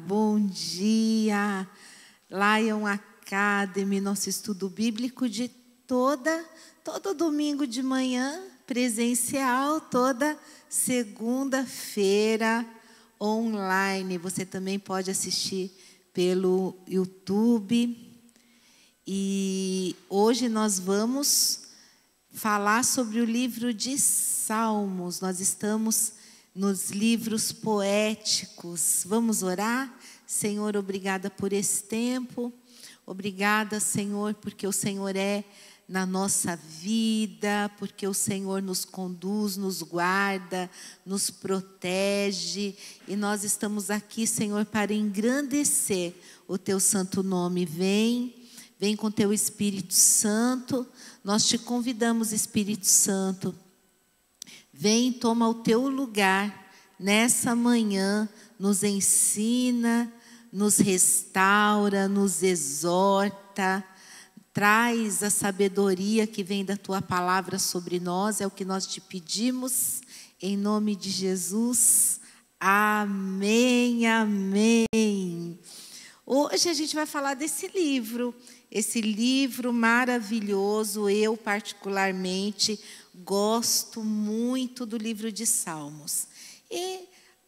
bom dia, Lion Academy, nosso estudo bíblico de todo domingo de manhã, presencial, toda segunda-feira, online. Você também pode assistir pelo YouTube. E hoje nós vamos falar sobre o livro de Salmos. Nós estamos nos livros poéticos. Vamos orar? Senhor, obrigada por esse tempo. Obrigada, Senhor, porque o Senhor é na nossa vida, porque o Senhor nos conduz, nos guarda, nos protege. E nós estamos aqui, Senhor, para engrandecer o Teu santo nome. Vem com Teu Espírito Santo. Nós te convidamos, Espírito Santo. Vem, toma o Teu lugar nessa manhã, nos ensina, nos restaura, nos exorta, traz a sabedoria que vem da Tua palavra sobre nós, é o que nós te pedimos, em nome de Jesus. Amém, amém. Hoje a gente vai falar desse livro, esse livro maravilhoso. Eu particularmente gosto muito do livro de Salmos. E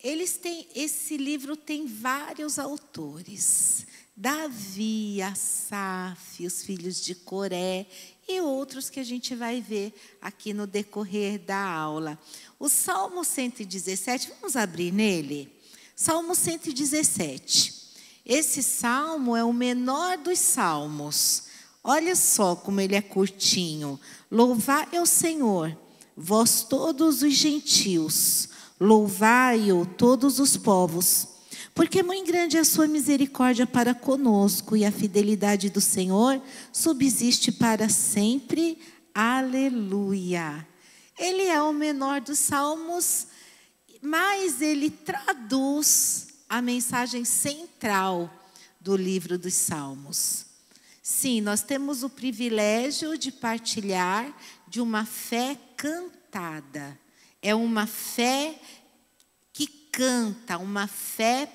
esse livro tem vários autores. Davi, Asaf, os filhos de Coré e outros que a gente vai ver aqui no decorrer da aula. O Salmo 117, vamos abrir nele? Salmo 117. Esse salmo é o menor dos salmos. Olha só como ele é curtinho. Louvai ao Senhor, vós todos os gentios, louvai-o todos os povos, porque muito grande é a sua misericórdia para conosco e a fidelidade do Senhor subsiste para sempre. Aleluia. Ele é o menor dos salmos, mas ele traduz a mensagem central do livro dos Salmos. Sim, nós temos o privilégio de partilhar de uma fé cantada. É uma fé que canta, uma fé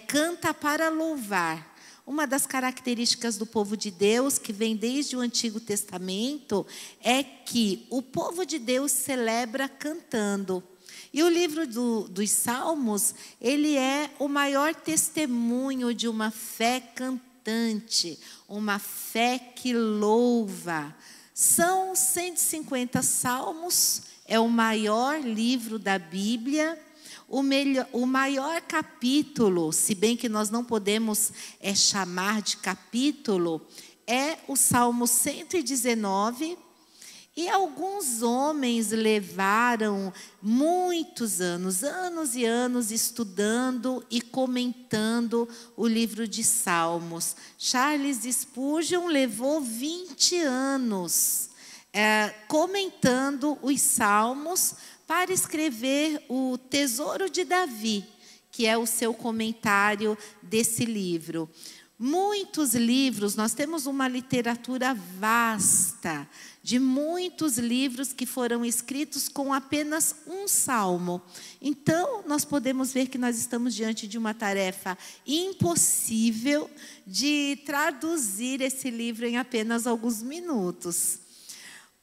canta para louvar. Uma das características do povo de Deus, que vem desde o Antigo Testamento, é que o povo de Deus celebra cantando. E o livro dos Salmos, ele é o maior testemunho de uma fé cantante, uma fé que louva. São 150 salmos, é o maior livro da Bíblia, o maior capítulo, se bem que nós não podemos chamar de capítulo, é o Salmo 119. E alguns homens levaram muitos anos e anos estudando e comentando o livro de Salmos. Charles Spurgeon levou 20 anos comentando os Salmos para escrever o Tesouro de Davi, que é o seu comentário desse livro. Muitos livros, nós temos uma literatura vasta, de muitos livros que foram escritos com apenas um salmo. Então, nós podemos ver que nós estamos diante de uma tarefa impossível de traduzir esse livro em apenas alguns minutos.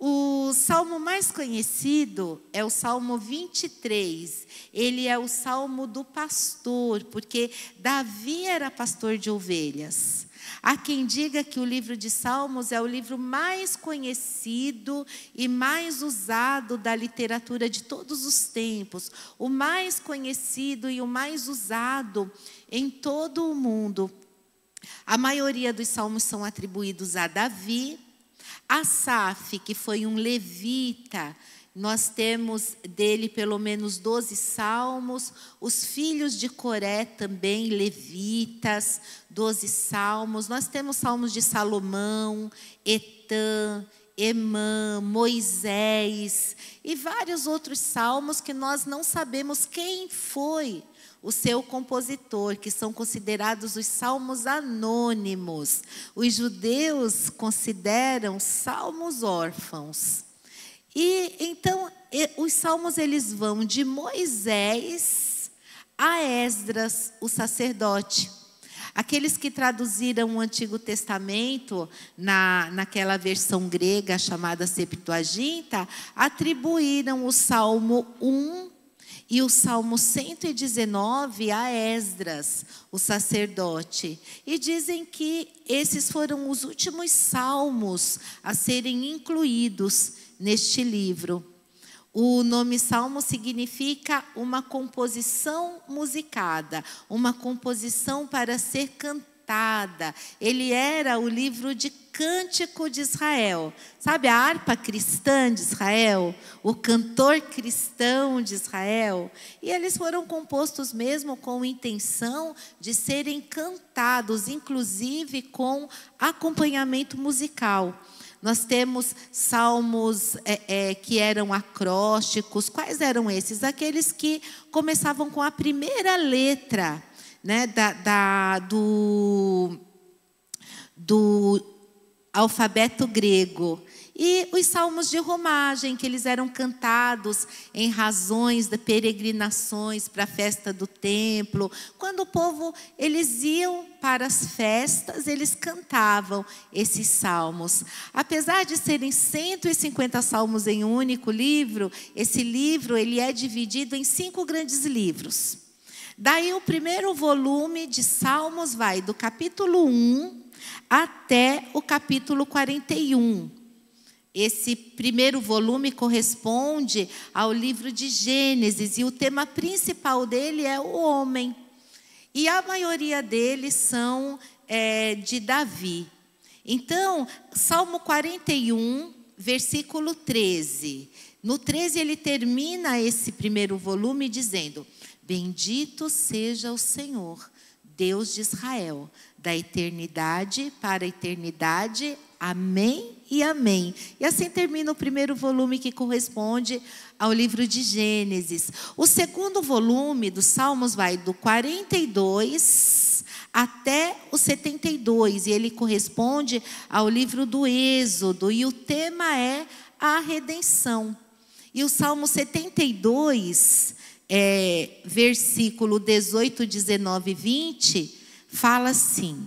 O salmo mais conhecido é o Salmo 23. Ele é o salmo do pastor, porque Davi era pastor de ovelhas. Há quem diga que o livro de Salmos é o livro mais conhecido e mais usado da literatura de todos os tempos. O mais conhecido e o mais usado em todo o mundo. A maioria dos salmos são atribuídos a Davi. Asaf, que foi um levita, nós temos dele pelo menos 12 salmos. Os filhos de Coré também, levitas, 12 salmos. Nós temos salmos de Salomão, Etã, Emã, Moisés e vários outros salmos que nós não sabemos quem foi o seu compositor, que são considerados os salmos anônimos. Os judeus consideram salmos órfãos. E então os salmos eles vão de Moisés a Esdras, o sacerdote. Aqueles que traduziram o Antigo Testamento naquela versão grega chamada Septuaginta, atribuíram o Salmo 1 e o Salmo 119 a Esdras, o sacerdote. E dizem que esses foram os últimos salmos a serem incluídos neste livro. O nome salmo significa uma composição musicada, uma composição para ser cantada. Ele era o livro de cântico de Israel. Sabe a harpa cristã de Israel? O cantor cristão de Israel? E eles foram compostos mesmo com intenção de serem cantados, inclusive com acompanhamento musical. Nós temos salmos que eram acrósticos. Quais eram esses? Aqueles que começavam com a primeira letra, né, do alfabeto grego. E os salmos de romagem, que eles eram cantados em razões de peregrinações para a festa do templo. Quando o povo, eles iam para as festas, eles cantavam esses salmos. Apesar de serem 150 salmos em um único livro, esse livro ele é dividido em 5 grandes livros. Daí o primeiro volume de salmos vai do capítulo 1 até o capítulo 41. Esse primeiro volume corresponde ao livro de Gênesis e o tema principal dele é o homem. E a maioria deles são de Davi. Então, Salmo 41, versículo 13. No 13 ele termina esse primeiro volume dizendo: Bendito seja o Senhor, Deus de Israel, da eternidade para a eternidade. Amém e amém. E assim termina o primeiro volume, que corresponde ao livro de Gênesis. O segundo volume dos Salmos vai do 42 até o 72. E ele corresponde ao livro do Êxodo. E o tema é a redenção. E o Salmo 72, versículo 18, 19 e 20, fala assim: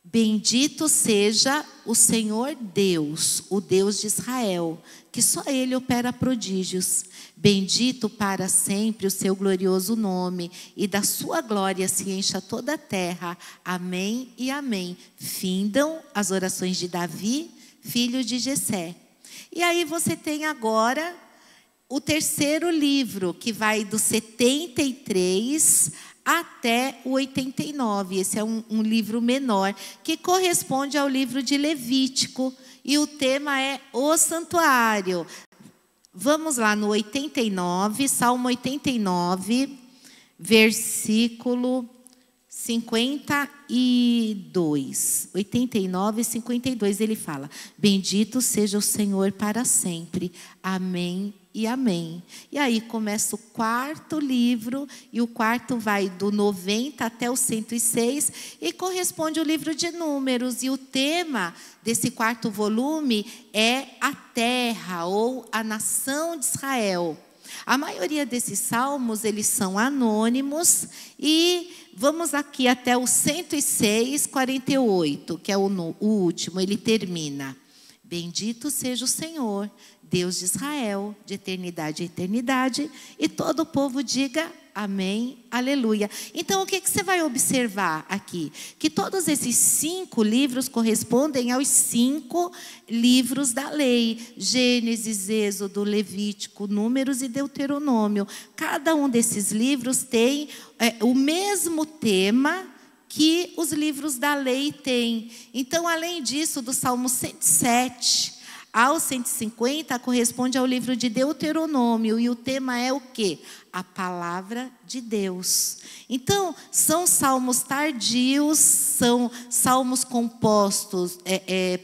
Bendito seja o Senhor Deus, o Deus de Israel, que só Ele opera prodígios. Bendito para sempre o seu glorioso nome, e da sua glória se encha toda a terra. Amém e amém. Findam as orações de Davi, filho de Jessé. E aí você tem agora o terceiro livro, que vai do 73 até o 89. Esse é um livro menor, que corresponde ao livro de Levítico. E o tema é o santuário. Vamos lá no 89, Salmo 89, versículo 52. 89, 52, ele fala: Bendito seja o Senhor para sempre. Amém e amém. E aí começa o quarto livro, e o quarto vai do 90 até o 106, e corresponde ao livro de Números. E o tema desse quarto volume é a terra, ou a nação de Israel. A maioria desses salmos, eles são anônimos, e vamos aqui até o 106, 48, que é o último. Ele termina: Bendito seja o Senhor, Deus de Israel, de eternidade a eternidade. E todo o povo diga amém, aleluia. Então, o que você vai observar aqui? Que todos esses 5 livros correspondem aos 5 livros da lei: Gênesis, Êxodo, Levítico, Números e Deuteronômio. Cada um desses livros tem o mesmo tema que os livros da lei têm. Então, além disso, do Salmo 107 ao 150, corresponde ao livro de Deuteronômio. E o tema é o quê? A palavra de Deus. Então, são salmos tardios, são salmos compostos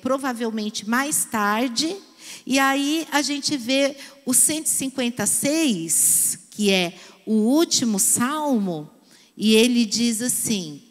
provavelmente mais tarde. E aí a gente vê o 156, que é o último salmo, e ele diz assim: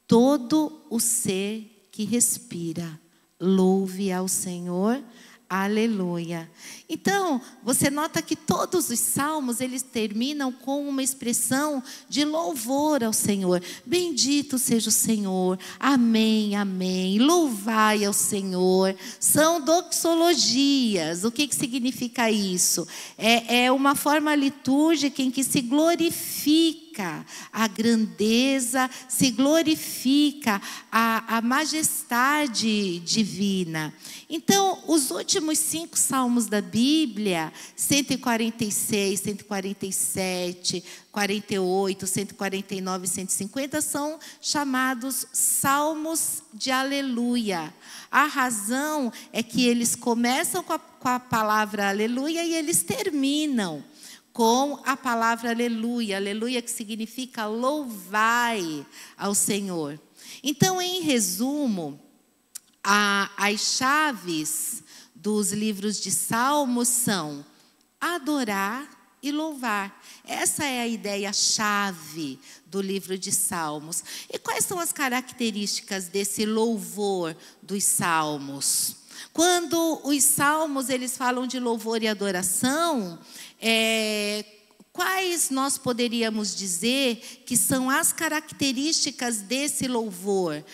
Todo o ser que respira, louve ao Senhor. Aleluia. Então, você nota que todos os salmos, eles terminam com uma expressão de louvor ao Senhor. Bendito seja o Senhor. Amém, amém. Louvai ao Senhor. São doxologias. O que significa isso? É uma forma litúrgica em que se glorifica a grandeza, se glorifica a majestade divina. Então, os últimos 5 salmos da Bíblia, 146, 147, 48, 149 e 150, são chamados salmos de aleluia. A razão é que eles começam com a palavra aleluia e eles terminam com a palavra aleluia. Aleluia que significa louvai ao Senhor. Então, em resumo, as chaves dos livros de Salmos são adorar e louvar. Essa é a ideia-chave do livro de Salmos. E quais são as características desse louvor dos Salmos? Quando os Salmos eles falam de louvor e adoração, quais nós poderíamos dizer que são as características desse louvor?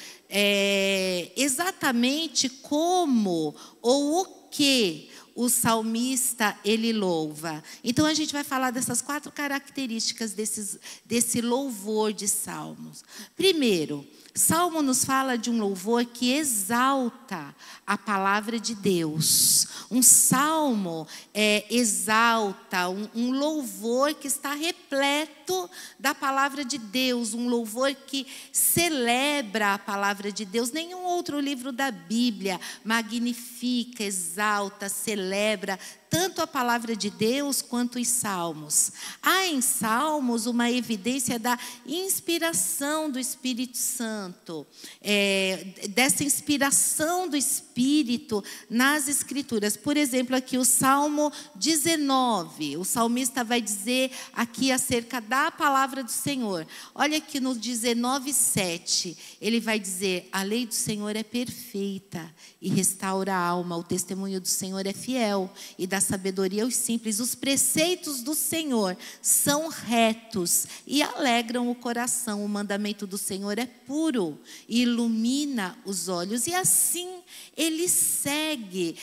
Exatamente como ou o que o salmista ele louva. Então a gente vai falar dessas 4 características desse louvor de salmos. Primeiro, Salmo nos fala de um louvor que exalta a palavra de Deus. Um salmo exalta, um louvor que está repleto da palavra de Deus. Um louvor que celebra a palavra de Deus. Nenhum outro livro da Bíblia magnifica, exalta, celebra tanto a palavra de Deus quanto os salmos. Há em salmos uma evidência da inspiração do Espírito Santo, dessa inspiração do Espírito nas Escrituras. Por exemplo, aqui o Salmo 19, o salmista vai dizer aqui acerca da palavra do Senhor. Olha aqui no 19:7, ele vai dizer: a lei do Senhor é perfeita e restaura a alma, o testemunho do Senhor é fiel e dá sabedoria aos simples. Os preceitos do Senhor são retos e alegram o coração. O mandamento do Senhor é puro e ilumina os olhos. E assim ele segue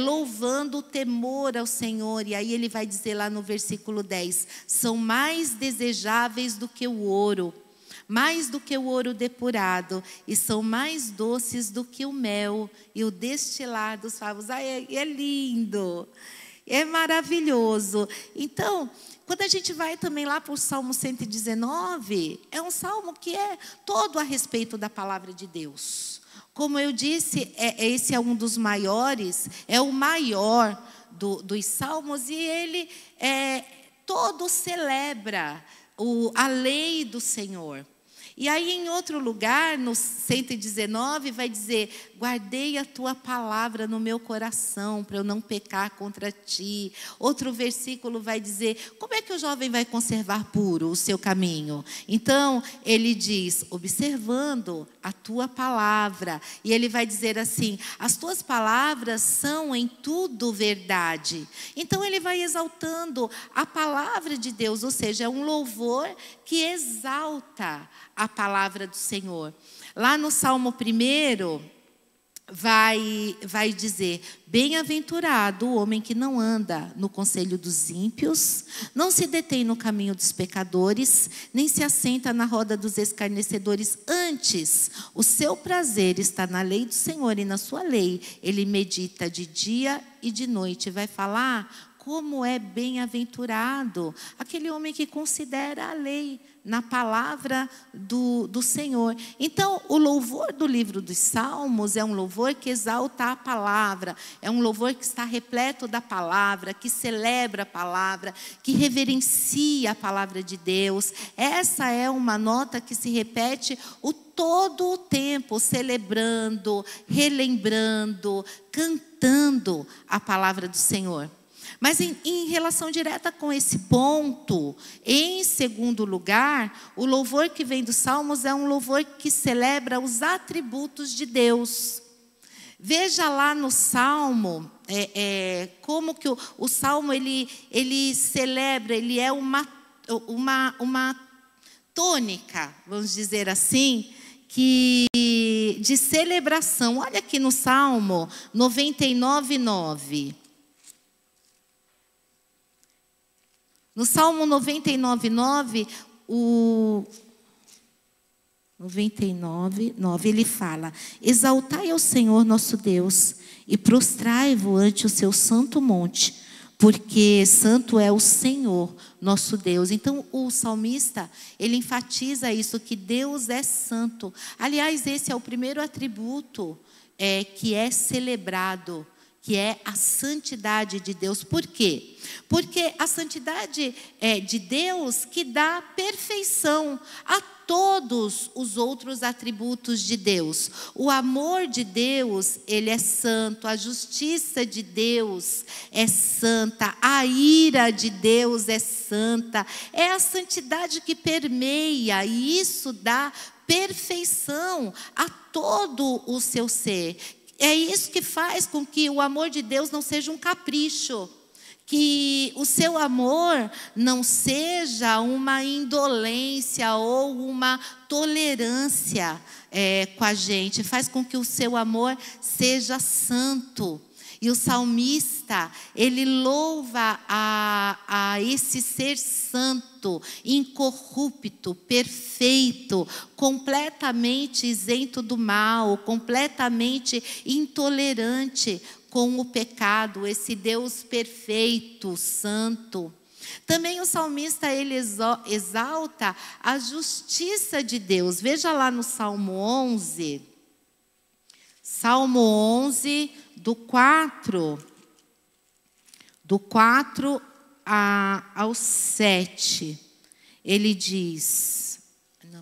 louvando o temor ao Senhor. E aí ele vai dizer lá no versículo 10: são mais desejáveis do que o ouro, mais do que o ouro depurado, e são mais doces do que o mel e o destilar dos favos. É lindo, é maravilhoso. Então, quando a gente vai também lá para o Salmo 119, é um salmo que é todo a respeito da palavra de Deus. Como eu disse, esse é um dos maiores, é o maior dos salmos, e ele todo celebra a lei do Senhor. E aí em outro lugar, no 119, vai dizer: guardei a tua palavra no meu coração, para eu não pecar contra ti. Outro versículo vai dizer: como é que o jovem vai conservar puro o seu caminho? Então, ele diz: observando a tua palavra. E ele vai dizer assim: as tuas palavras são em tudo verdade. Então, ele vai exaltando a palavra de Deus, ou seja, é um louvor que exalta a palavra do Senhor. Lá no Salmo 1, vai dizer: bem-aventurado o homem que não anda no conselho dos ímpios, não se detém no caminho dos pecadores, nem se assenta na roda dos escarnecedores. Antes, o seu prazer está na lei do Senhor, e na sua lei ele medita de dia e de noite. Vai falar como é bem-aventurado aquele homem que considera a lei na palavra do Senhor. Então, o louvor do livro dos Salmos é um louvor que exalta a palavra, é um louvor que está repleto da palavra, que celebra a palavra, que reverencia a palavra de Deus. Essa é uma nota que se repete todo o tempo, celebrando, relembrando, cantando a palavra do Senhor. Mas em relação direta com esse ponto, em segundo lugar, o louvor que vem dos Salmos é um louvor que celebra os atributos de Deus. Veja lá no Salmo, como que o Salmo ele celebra, ele é uma tônica, vamos dizer assim, de celebração. Olha aqui no Salmo 99:9. No Salmo 99:9, 99:9, ele fala: exaltai ao Senhor nosso Deus e prostrai-vos ante o seu santo monte, porque santo é o Senhor nosso Deus. Então o salmista, ele enfatiza isso, que Deus é santo. Aliás, esse é o primeiro atributo que é celebrado, que é a santidade de Deus. Por quê? Porque a santidade de Deus que dá perfeição a todos os outros atributos de Deus. O amor de Deus, ele é santo, a justiça de Deus é santa, a ira de Deus é santa. É a santidade que permeia, e isso dá perfeição a todo o seu ser. É isso que faz com que o amor de Deus não seja um capricho, que o seu amor não seja uma indolência ou uma tolerância com a gente. Faz com que o seu amor seja santo. E o salmista, ele louva a esse ser santo, incorrupto, perfeito, completamente isento do mal, completamente intolerante com o pecado, esse Deus perfeito, santo. Também o salmista, ele exalta a justiça de Deus. Veja lá no Salmo 11. Salmo 11, do 4 ao 7. Ele diz...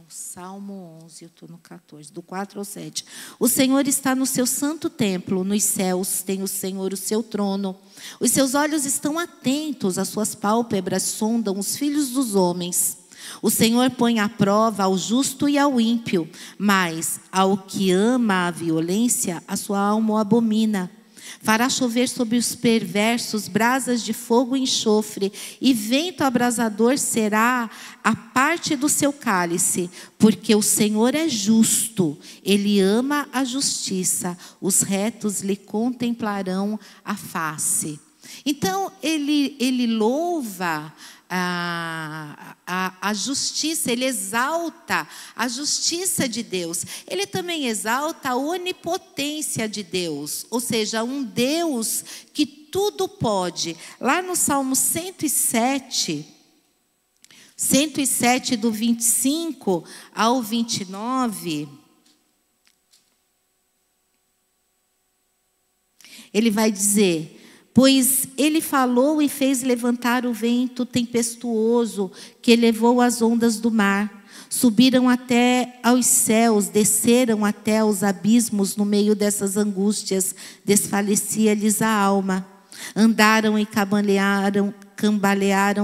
Salmo 11, eu estou no 14, do 4 ao 7. O Senhor está no seu santo templo, nos céus tem o Senhor o seu trono. Os seus olhos estão atentos, as suas pálpebras sondam os filhos dos homens. O Senhor põe à prova ao justo e ao ímpio, mas ao que ama a violência, a sua alma o abomina. Fará chover sobre os perversos brasas de fogo e enxofre, e vento abrasador será a parte do seu cálice, porque o Senhor é justo, Ele ama a justiça, os retos lhe contemplarão a face. Então, ele louva a justiça, ele exalta a justiça de Deus. Ele também exalta a onipotência de Deus, ou seja, um Deus que tudo pode. Lá no Salmo 107, do 25 ao 29, ele vai dizer: pois ele falou e fez levantar o vento tempestuoso que levou as ondas do mar. Subiram até aos céus, desceram até aos abismos. No meio dessas angústias, desfalecia-lhes a alma. Andaram e cambalearam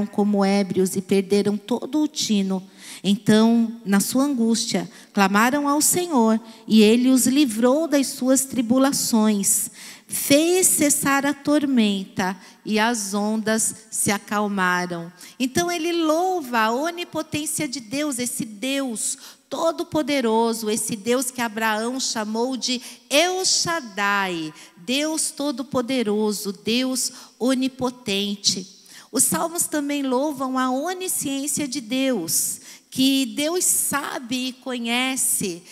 como ébrios e perderam todo o tino. Então, na sua angústia, clamaram ao Senhor, e Ele os livrou das suas tribulações. Fez cessar a tormenta e as ondas se acalmaram. Então ele louva a onipotência de Deus, esse Deus todo-poderoso, esse Deus que Abraão chamou de El Shaddai, Deus todo-poderoso, Deus onipotente. Os salmos também louvam a onisciência de Deus, que Deus sabe e conhece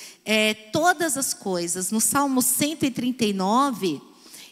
todas as coisas. No Salmo 139,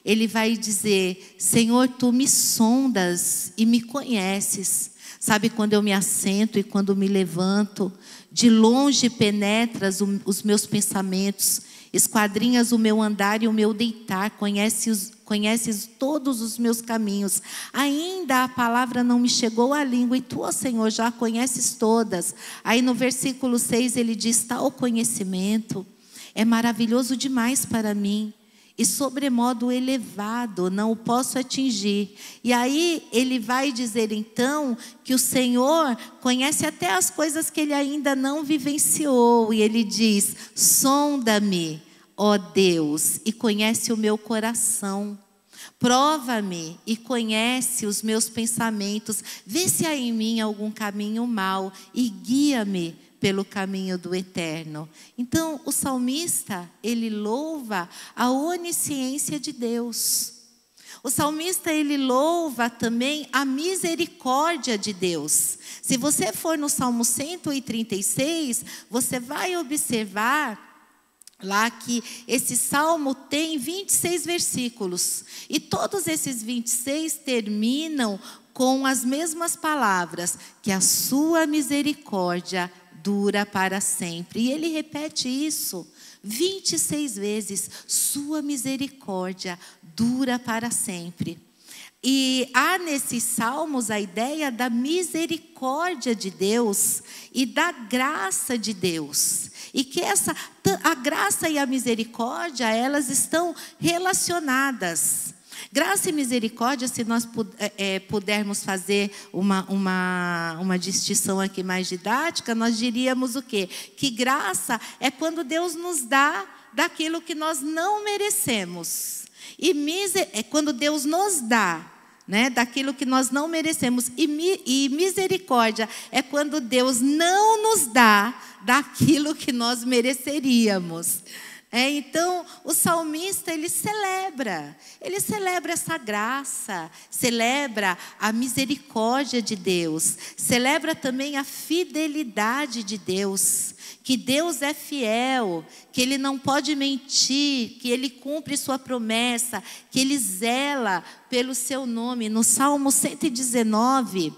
ele vai dizer: Senhor, tu me sondas e me conheces. Sabe quando eu me assento e quando me levanto. De longe penetras os meus pensamentos. Esquadrinhas o meu andar e o meu deitar. Conheces todos os meus caminhos. Ainda a palavra não me chegou à língua. E tu, ó Senhor, já a conheces todas. Aí no versículo 6 ele diz: tal conhecimento é maravilhoso demais para mim. E sobremodo elevado, não o posso atingir. E aí ele vai dizer então que o Senhor conhece até as coisas que ele ainda não vivenciou. E ele diz: sonda-me, ó Deus, e conhece o meu coração. Prova-me e conhece os meus pensamentos. Vê se há em mim algum caminho mau e guia-me pelo caminho do eterno. Então, o salmista, ele louva a onisciência de Deus. O salmista, ele louva também a misericórdia de Deus. Se você for no Salmo 136, você vai observar lá que esse salmo tem 26 versículos. E todos esses 26 terminam com as mesmas palavras, que a sua misericórdia dura para sempre. E ele repete isso 26 vezes, sua misericórdia dura para sempre. E há nesses salmos a ideia da misericórdia de Deus e da graça de Deus. E que a graça e a misericórdia, elas estão relacionadas. Graça e misericórdia, se nós pudermos fazer uma distinção aqui mais didática, nós diríamos o quê? Que graça é quando Deus nos dá daquilo que nós não merecemos. E é quando Deus nos dá, né, daquilo que nós não merecemos. E misericórdia é quando Deus não nos dá daquilo que nós mereceríamos. Então, o salmista, ele celebra essa graça, celebra a misericórdia de Deus, celebra também a fidelidade de Deus, que Deus é fiel, que Ele não pode mentir, que Ele cumpre sua promessa, que Ele zela pelo seu nome. No Salmo 119,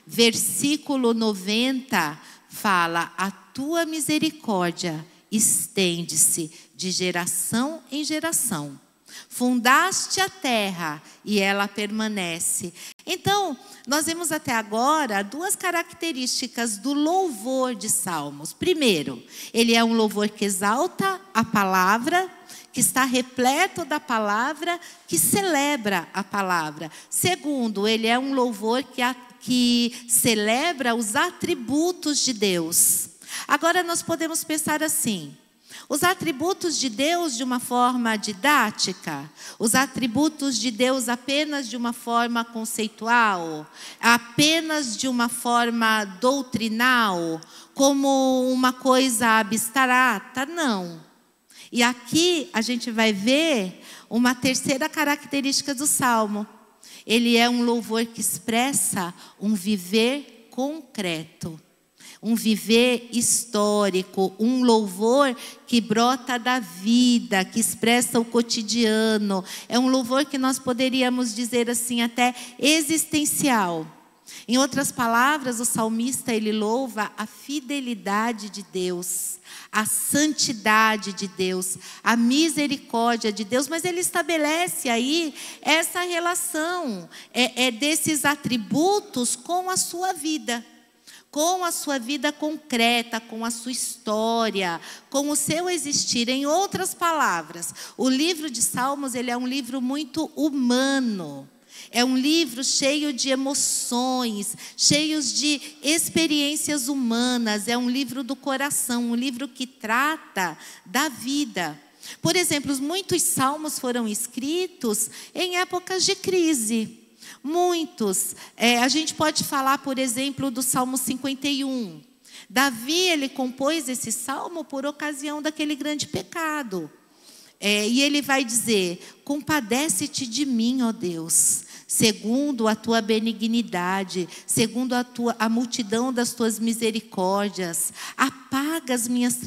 versículo 90, fala: a tua misericórdia estende-se de geração em geração. Fundaste a terra e ela permanece. Então, nós vimos até agora duas características do louvor de Salmos. Primeiro, ele é um louvor que exalta a palavra, que está repleto da palavra, que celebra a palavra. Segundo, ele é um louvor que celebra os atributos de Deus. Agora nós podemos pensar assim: os atributos de Deus de uma forma didática, os atributos de Deus apenas de uma forma conceitual, apenas de uma forma doutrinal, como uma coisa abstrata, não. E aqui a gente vai ver uma terceira característica do Salmo. Ele é um louvor que expressa um viver concreto. Um viver histórico, um louvor que brota da vida, que expressa o cotidiano. É um louvor que nós poderíamos dizer assim, até existencial. Em outras palavras, o salmista, ele louva a fidelidade de Deus, a santidade de Deus, a misericórdia de Deus, mas ele estabelece aí essa relação desses atributos com a sua vida. Com a sua vida concreta, com a sua história, com o seu existir. Em outras palavras, o livro de Salmos, ele é um livro muito humano. É um livro cheio de emoções, cheios de experiências humanas. É um livro do coração, um livro que trata da vida. Por exemplo, muitos salmos foram escritos em épocas de crise. Muitos. A gente pode falar, por exemplo, do Salmo 51. Davi, ele compôs esse salmo por ocasião daquele grande pecado. E ele vai dizer: compadece-te de mim, ó Deus, segundo a tua benignidade, segundo a multidão das tuas misericórdias. Apaga as minhas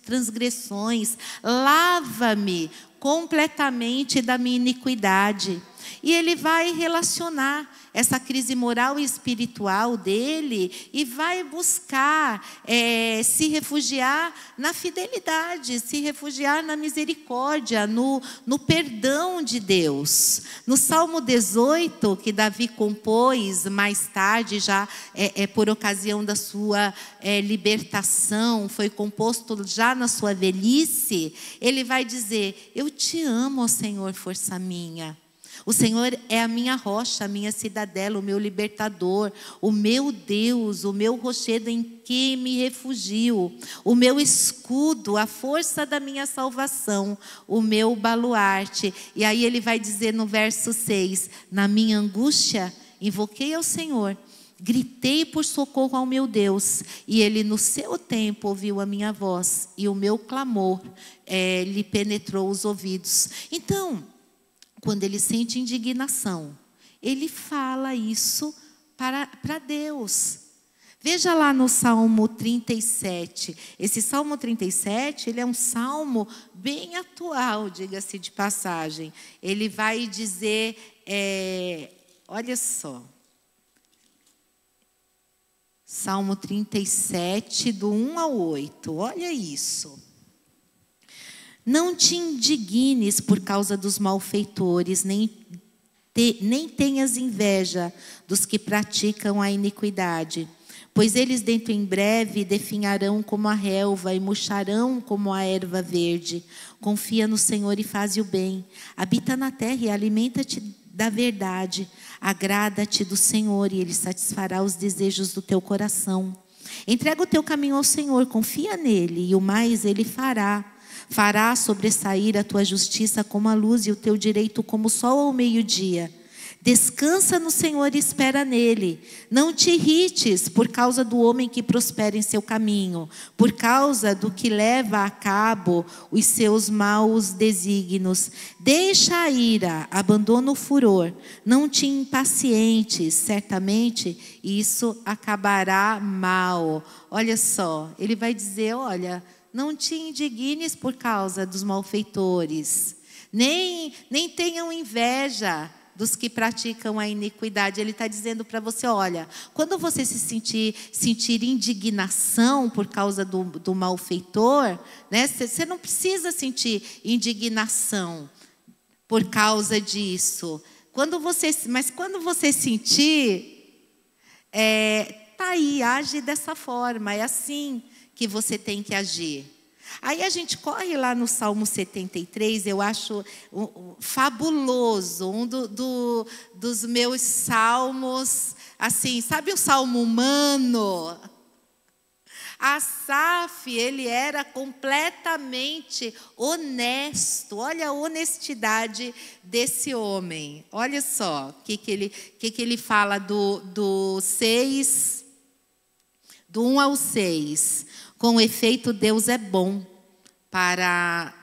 transgressões, lava-me completamente da minha iniquidade. E ele vai relacionar essa crise moral e espiritual dele e vai buscar se refugiar na fidelidade, se refugiar na misericórdia, no perdão de Deus. No Salmo 18, que Davi compôs mais tarde, já por ocasião da sua libertação, foi composto já na sua velhice, ele vai dizer: eu te amo, ó Senhor, força minha. O Senhor é a minha rocha, a minha cidadela, o meu libertador, o meu Deus, o meu rochedo em que me refugio, o meu escudo, a força da minha salvação, o meu baluarte. E aí ele vai dizer no verso 6, na minha angústia, invoquei ao Senhor, gritei por socorro ao meu Deus, e Ele no seu tempo ouviu a minha voz, e o meu clamor lhe penetrou os ouvidos. Então, quando ele sente indignação, ele fala isso para Deus. Veja lá no Salmo 37. Esse Salmo 37, ele é um salmo bem atual, diga-se de passagem. Ele vai dizer, olha só. Salmo 37, do 1 ao 8. Olha isso. Não te indignes por causa dos malfeitores, nem tenhas inveja dos que praticam a iniquidade. Pois eles dentro em breve definharão como a relva e murcharão como a erva verde. Confia no Senhor e faze o bem. Habita na terra e alimenta-te da verdade. Agrada-te do Senhor e Ele satisfará os desejos do teu coração. Entrega o teu caminho ao Senhor, confia nele e o mais Ele fará. Fará sobressair a tua justiça como a luz e o teu direito como o sol ao meio-dia. Descansa no Senhor e espera nele. Não te irrites por causa do homem que prospera em seu caminho, por causa do que leva a cabo os seus maus desígnios. Deixa a ira, abandona o furor. Não te impacientes, certamente isso acabará mal. Olha só, ele vai dizer, olha, não te indignes por causa dos malfeitores, nem tenham inveja dos que praticam a iniquidade. Ele está dizendo para você, olha, quando você se sentir indignação por causa do malfeitor, né, você não precisa sentir indignação por causa disso. Mas quando você sentir, tá aí, age dessa forma, é assim que você tem que agir. Aí a gente corre lá no Salmo 73, eu acho fabuloso, um dos meus salmos, assim, sabe o salmo humano? Asaf, ele era completamente honesto. Olha a honestidade desse homem. Olha só o que ele fala do 6, do 1 ao 6. Com efeito, Deus é bom para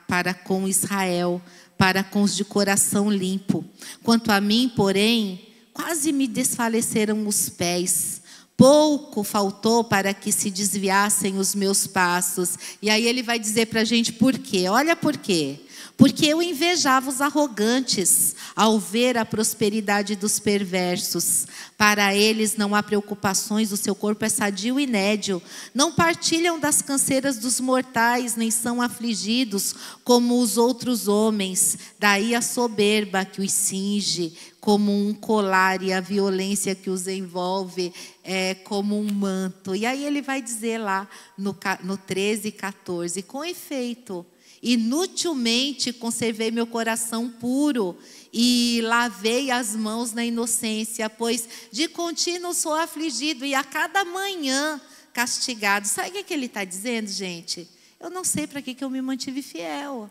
com Israel, para com os de coração limpo. Quanto a mim, porém, quase me desfaleceram os pés. Pouco faltou para que se desviassem os meus passos. E aí ele vai dizer para a gente por quê. Olha por quê. Porque eu invejava os arrogantes ao ver a prosperidade dos perversos. Para eles não há preocupações, o seu corpo é sadio e nédio. Não partilham das canseiras dos mortais, nem são afligidos como os outros homens. Daí a soberba que os cinge como um colar e a violência que os envolve como um manto. E aí ele vai dizer lá no 13 e 14, com efeito, inutilmente conservei meu coração puro e lavei as mãos na inocência, pois de contínuo sou afligido e a cada manhã castigado. Sabe o que ele está dizendo, gente? Eu não sei para que eu me mantive fiel.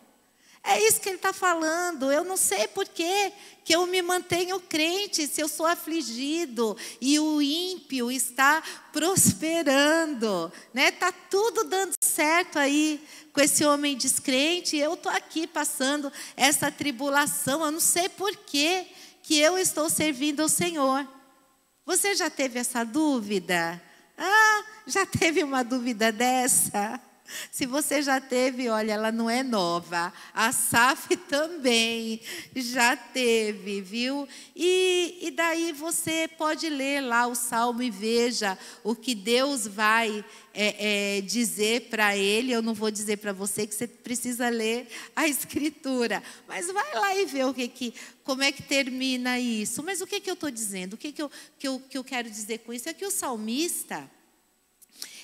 É isso que ele está falando. Eu não sei por que eu me mantenho crente se eu sou afligido e o ímpio está prosperando, né? Está tudo dando certo aí com esse homem descrente. Eu estou aqui passando essa tribulação. Eu não sei por que eu estou servindo ao Senhor. Você já teve essa dúvida? Já teve uma dúvida dessa? Se você já teve, olha, ela não é nova. Asaf também já teve, viu? E daí você pode ler lá o Salmo e veja o que Deus vai dizer para ele. Eu não vou dizer para você que você precisa ler a Escritura. Mas vai lá e vê como é que termina isso. Mas o que eu estou dizendo? O que eu quero dizer com isso? É que o salmista,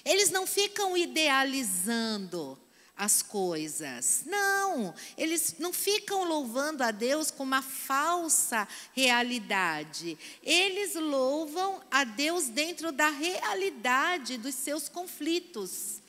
eles não ficam idealizando as coisas. Não, eles não ficam louvando a Deus com uma falsa realidade. Eles louvam a Deus dentro da realidade dos seus conflitos,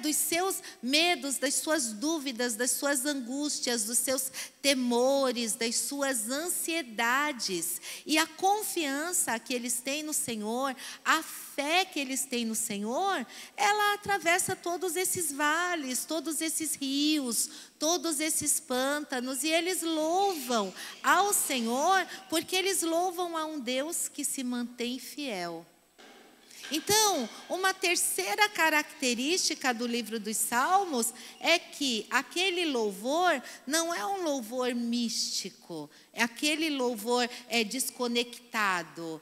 dos seus medos, das suas dúvidas, das suas angústias, dos seus temores, das suas ansiedades. E a confiança que eles têm no Senhor, a fé que eles têm no Senhor, ela atravessa todos esses vales, todos esses rios, todos esses pântanos, e eles louvam ao Senhor, porque eles louvam a um Deus que se mantém fiel. Então, uma terceira característica do livro dos Salmos é que aquele louvor não é um louvor místico, é aquele louvor desconectado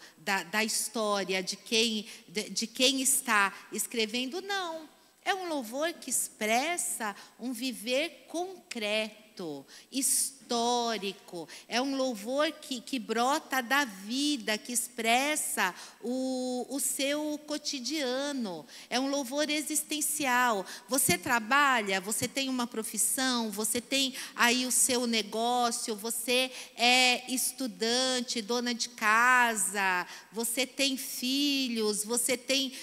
da história, de quem está escrevendo, não. É um louvor que expressa um viver concreto, histórico. É um louvor que brota da vida, que expressa o seu cotidiano. É um louvor existencial. Você trabalha, você tem uma profissão, você tem aí o seu negócio, você é estudante, dona de casa, você tem filhos, você tem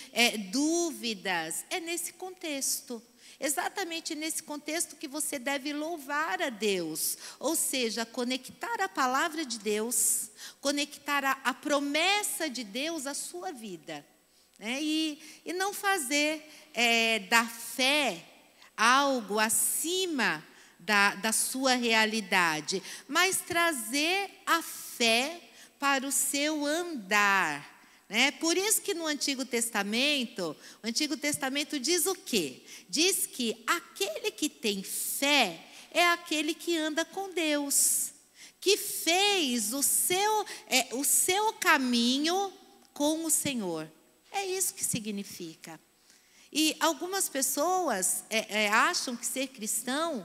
dúvidas. É nesse contexto. Exatamente nesse contexto que você deve louvar a Deus, ou seja, conectar a palavra de Deus, conectar a promessa de Deus à sua vida, né? E não fazer da fé algo acima da sua realidade, mas trazer a fé para o seu andar. Por isso que no Antigo Testamento diz o quê? Diz que aquele que tem fé é aquele que anda com Deus, que fez o seu caminho com o Senhor. É isso que significa. E algumas pessoas acham que ser cristão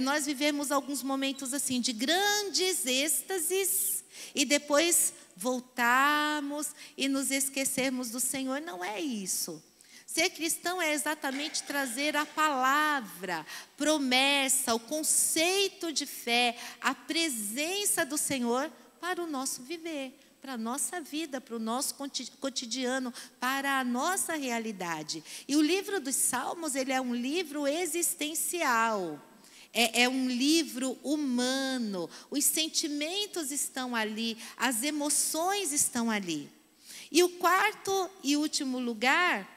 nós vivemos alguns momentos assim de grandes êxtases e depois voltarmos e nos esquecermos do Senhor. Não é isso. Ser cristão é exatamente trazer a palavra, promessa, o conceito de fé, a presença do Senhor para o nosso viver, para a nossa vida, para o nosso cotidiano, para a nossa realidade. E o livro dos Salmos, ele é um livro existencial. É um livro humano, os sentimentos estão ali, as emoções estão ali. E o quarto e último lugar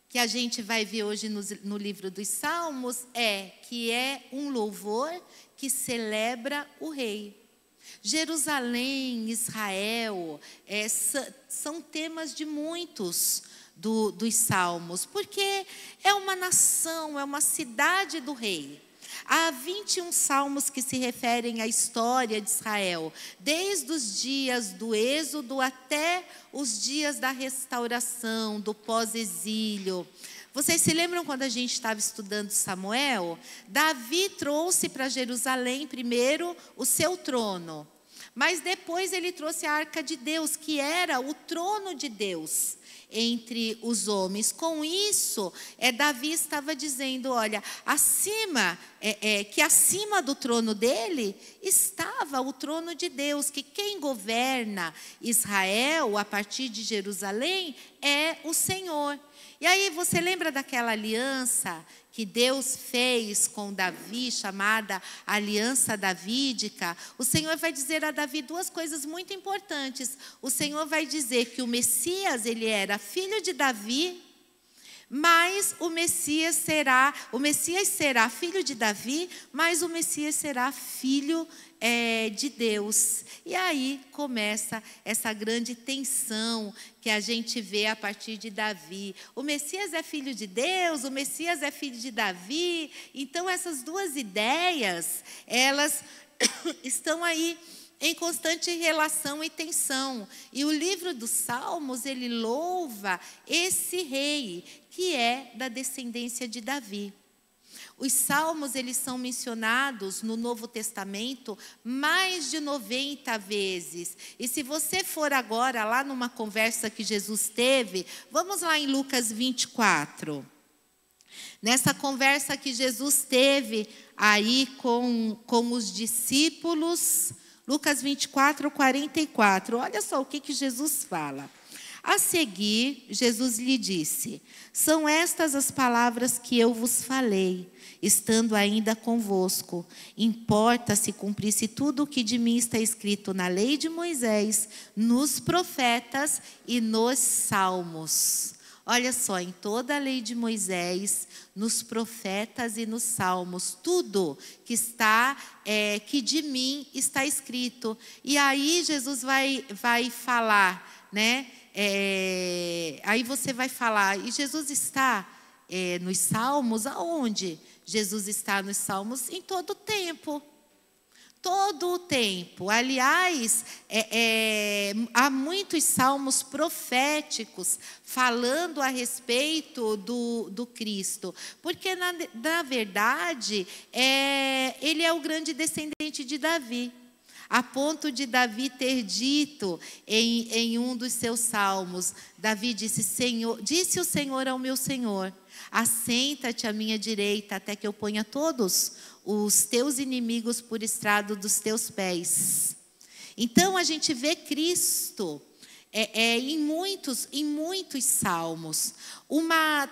que a gente vai ver hoje no livro dos Salmos que é um louvor que celebra o rei. Jerusalém, Israel, são temas de muitos dos Salmos, porque é uma nação, é uma cidade do rei. Há 21 salmos que se referem à história de Israel, desde os dias do Êxodo até os dias da restauração, do pós-exílio. Vocês se lembram quando a gente estava estudando Samuel? Davi trouxe para Jerusalém primeiro o seu trono, mas depois ele trouxe a Arca de Deus, que era o trono de Deus entre os homens. Com isso, Davi estava dizendo, olha, que acima do trono dele estava o trono de Deus, que quem governa Israel a partir de Jerusalém é o Senhor. E aí você lembra daquela aliança que Deus fez com Davi, chamada aliança davídica? O Senhor vai dizer a Davi duas coisas muito importantes. O Senhor vai dizer que o Messias, ele era filho de Davi, mas o Messias será filho de Davi, mas o Messias será filho de Deus. E aí começa essa grande tensão que a gente vê a partir de Davi. O Messias é filho de Deus, o Messias é filho de Davi. Então essas duas ideias, elas estão aí em constante relação e tensão. E o livro dos Salmos, ele louva esse rei, que é da descendência de Davi. Os Salmos, eles são mencionados no Novo Testamento mais de 90 vezes. E se você for agora lá numa conversa que Jesus teve, vamos lá em Lucas 24. Nessa conversa que Jesus teve aí com os discípulos, Lucas 24, 44, olha só o que Jesus fala. A seguir, Jesus lhe disse: são estas as palavras que eu vos falei, estando ainda convosco. Importa se cumprisse tudo o que de mim está escrito na lei de Moisés, nos profetas e nos salmos. Olha só, em toda a lei de Moisés, nos profetas e nos salmos, tudo que está, que de mim está escrito. E aí Jesus vai falar, né? Aí você vai falar, e Jesus está nos salmos? Aonde Jesus está nos salmos? Em todo o tempo. Todo o tempo. Aliás, há muitos salmos proféticos falando a respeito do Cristo. Porque, na verdade, ele é o grande descendente de Davi. A ponto de Davi ter dito em um dos seus salmos, Davi disse o Senhor ao meu Senhor: assenta-te à minha direita, até que eu ponha todos os teus inimigos por estrado dos teus pés. Então a gente vê Cristo em muitos salmos.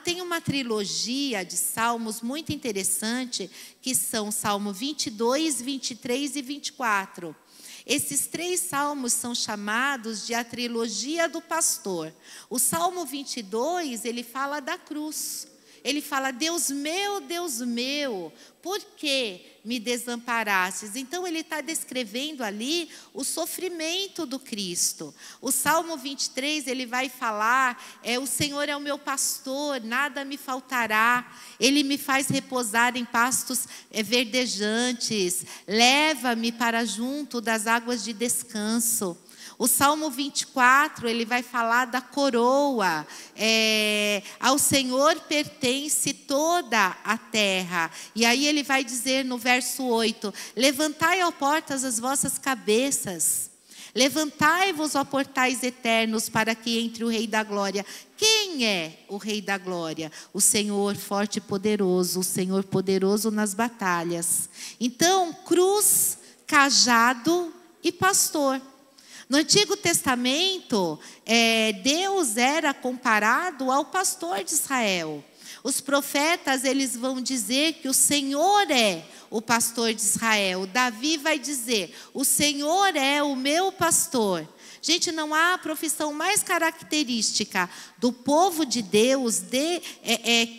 Tem uma trilogia de salmos muito interessante, que são Salmo 22, 23 e 24. Esses 3 salmos são chamados de a trilogia do pastor. O Salmo 22, ele fala da cruz. Ele fala: Deus meu, por que me desamparastes? Então ele está descrevendo ali o sofrimento do Cristo. O Salmo 23, ele vai falar: o Senhor é o meu pastor, nada me faltará. Ele me faz repousar em pastos verdejantes, leva-me para junto das águas de descanso. O Salmo 24, ele vai falar da coroa. Ao Senhor pertence toda a terra. E aí ele vai dizer no verso 8: levantai, ó portas, as vossas cabeças. Levantai-vos, ó portais eternos, para que entre o Rei da Glória. Quem é o Rei da Glória? O Senhor forte e poderoso, o Senhor poderoso nas batalhas. Então, cruz, cajado e pastor. No Antigo Testamento, Deus era comparado ao pastor de Israel. Os profetas, eles vão dizer que o Senhor é o pastor de Israel. Davi vai dizer: o Senhor é o meu pastor. Gente, não há profissão mais característica do povo de Deus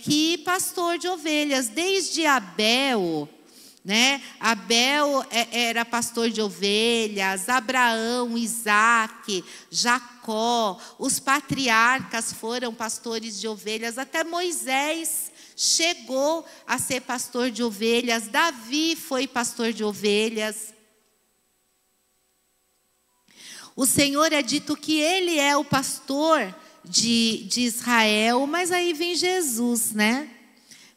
que pastor de ovelhas. Desde Abel, né? Abel era pastor de ovelhas, Abraão, Isaac, Jacó, os patriarcas foram pastores de ovelhas, até Moisés chegou a ser pastor de ovelhas, Davi foi pastor de ovelhas. O Senhor é dito que ele é o pastor de Israel, mas aí vem Jesus, né?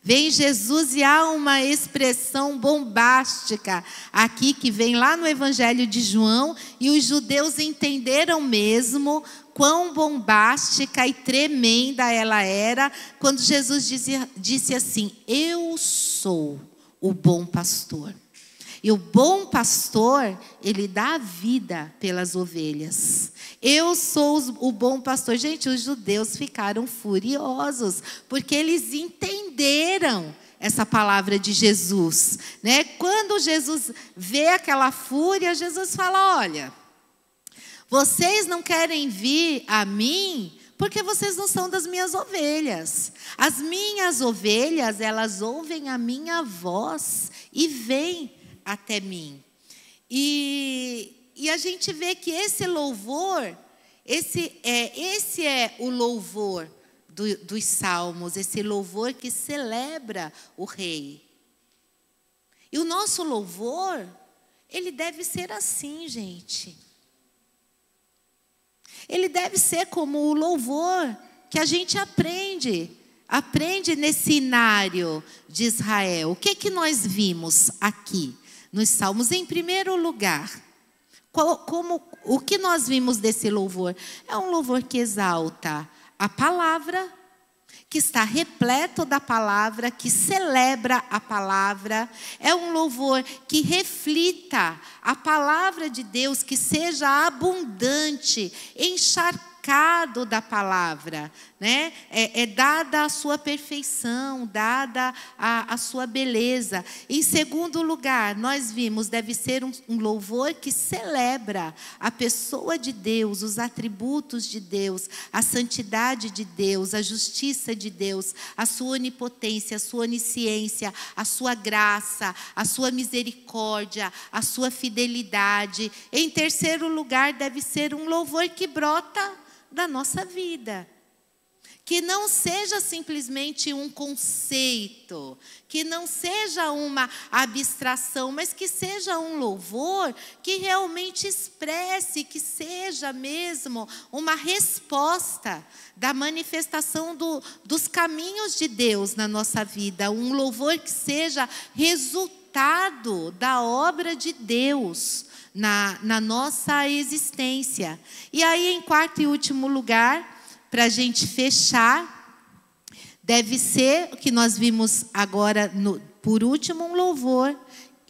Vem Jesus e há uma expressão bombástica aqui que vem lá no Evangelho de João, e os judeus entenderam mesmo quão bombástica e tremenda ela era, quando Jesus disse assim: eu sou o bom pastor. E o bom pastor, ele dá a vida pelas ovelhas. Eu sou o bom pastor. Gente, os judeus ficaram furiosos, porque eles entenderam essa palavra de Jesus, né? Quando Jesus vê aquela fúria, Jesus fala: olha, vocês não querem vir a mim porque vocês não são das minhas ovelhas. As minhas ovelhas, elas ouvem a minha voz e vêm até mim. E a gente vê que esse louvor, esse é o louvor dos salmos, esse louvor que celebra o rei. E o nosso louvor, ele deve ser assim, gente. Ele deve ser como o louvor que a gente aprende nesse inário de Israel. O que nós vimos aqui nos salmos? Em primeiro lugar, o que nós vimos desse louvor? É um louvor que exalta a palavra, que está repleto da palavra, que celebra a palavra. É um louvor que reflita a palavra de Deus, que seja abundante, encharcado da palavra, né? É dada a sua perfeição, dada a sua beleza. Em segundo lugar, nós vimos, deve ser um louvor que celebra a pessoa de Deus, os atributos de Deus, a santidade de Deus, a justiça de Deus, a sua onipotência, a sua onisciência, a sua graça, a sua misericórdia, a sua fidelidade. Em terceiro lugar, deve ser um louvor que brota da nossa vida. Que não seja simplesmente um conceito, que não seja uma abstração, mas que seja um louvor que realmente expresse, que seja mesmo uma resposta da manifestação dos caminhos de Deus na nossa vida. Um louvor que seja resultado da obra de Deus na nossa existência. E aí, em quarto e último lugar, para a gente fechar, deve ser o que nós vimos agora, por último, um louvor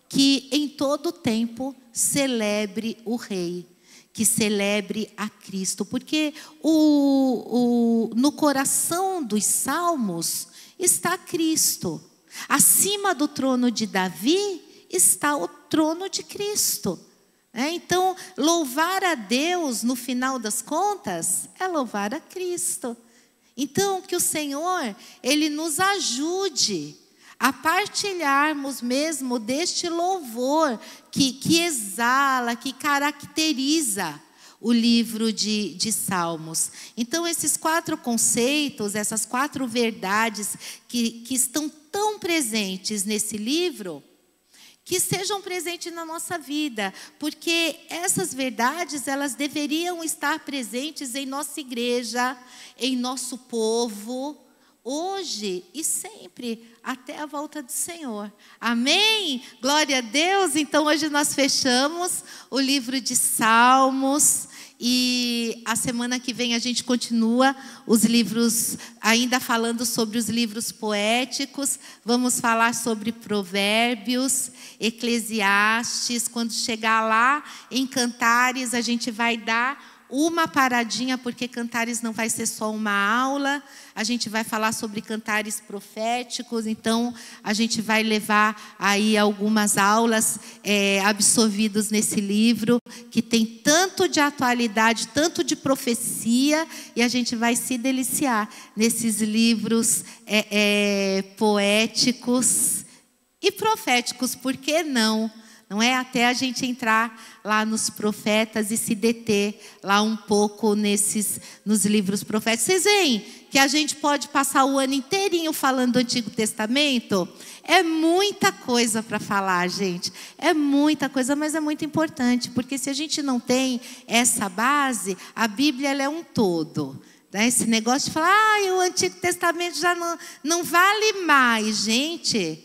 que em todo tempo celebre o Rei, que celebre a Cristo. Porque no coração dos salmos está Cristo. Acima do trono de Davi está o trono de Cristo. Então, louvar a Deus, no final das contas, é louvar a Cristo. Então, que o Senhor, Ele nos ajude a partilharmos mesmo deste louvor que exala, que caracteriza o livro de Salmos. Então, esses 4 conceitos, essas 4 verdades que estão tão presentes nesse livro, que sejam presentes na nossa vida, porque essas verdades, elas deveriam estar presentes em nossa igreja, em nosso povo, hoje e sempre, até a volta do Senhor. Amém? Glória a Deus. Então, hoje nós fechamos o livro de Salmos. E a semana que vem a gente continua os livros, ainda falando sobre os livros poéticos. Vamos falar sobre Provérbios, Eclesiastes. Quando chegar lá em Cantares, a gente vai dar uma paradinha, porque Cantares não vai ser só uma aula. A gente vai falar sobre cantares proféticos. Então, a gente vai levar aí algumas aulas absorvidas nesse livro, que tem tanto de atualidade, tanto de profecia, e a gente vai se deliciar nesses livros poéticos e proféticos, por que não? Não é? Até a gente entrar lá nos profetas e se deter lá um pouco nos livros proféticos. Vocês veem que a gente pode passar o ano inteirinho falando do Antigo Testamento? É muita coisa para falar, gente. É muita coisa, mas é muito importante. Porque se a gente não tem essa base, a Bíblia ela é um todo. Esse negócio de falar, o Antigo Testamento já não vale mais. Gente,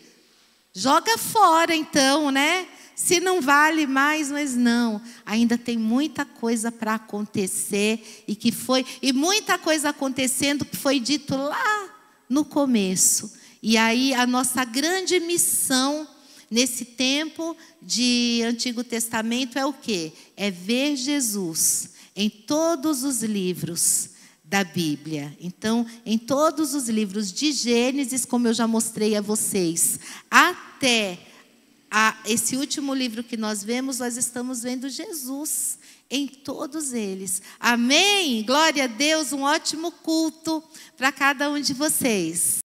joga fora então, né? Se não vale mais, mas não. Ainda tem muita coisa para acontecer e muita coisa acontecendo que foi dito lá no começo. E aí a nossa grande missão nesse tempo de Antigo Testamento é o quê? É ver Jesus em todos os livros da Bíblia. Então, em todos os livros de Gênesis, como eu já mostrei a vocês, até esse último livro que nós vemos, nós estamos vendo Jesus em todos eles. Amém? Glória a Deus, um ótimo culto para cada um de vocês.